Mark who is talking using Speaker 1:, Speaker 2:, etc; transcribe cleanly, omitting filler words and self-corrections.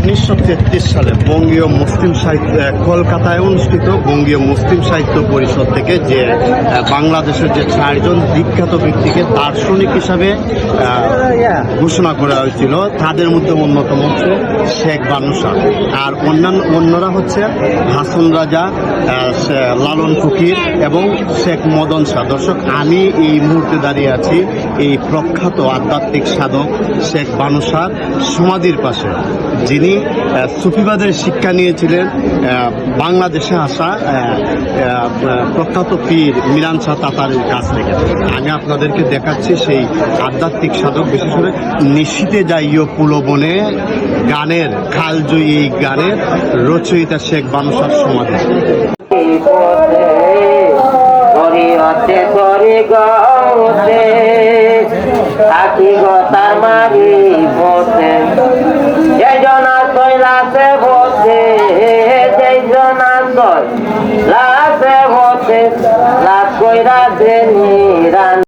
Speaker 1: 1933 সালে বঙ্গীয় মুসলিম সাহিত্য কলকাতায় অনুষ্ঠিত বঙ্গীয় মুসলিম সাহিত্য পরিষদ থেকে যে বাংলাদেশের যে 4 জন বিখ্যাত ব্যক্তিকে দার্শনিক হিসাবে ঘোষণা করা হয়েছিল, তাদের মধ্যে অন্যতম হচ্ছে শেখ বানু শাহ, আর অন্যরা হচ্ছে হাসন রাজা, লালন ফকির এবং শেখ মদন শাহ। দর্শক, আমি এই মুহূর্তে দাঁড়িয়ে আছি এই প্রখ্যাত আধ্যাত্মিক সাধক শেখ বানু শাহর সমাধির পাশে, যিনি সুফিবাদের শিক্ষা নিয়েছিলেন বাংলাদেশে আসা প্রখ্যাত পীর মিরান শাহ তাতারের কাছ থেকে। আমি আপনাদেরকে দেখাচ্ছি সেই আধ্যাত্মিক সাধক, বিশেষ করে নিশীতে যাইও পুলবনে গানের খালজয়ী এই গানের রচয়িতা শেখ বানু শাহর সমাধি।
Speaker 2: লাভ কইরা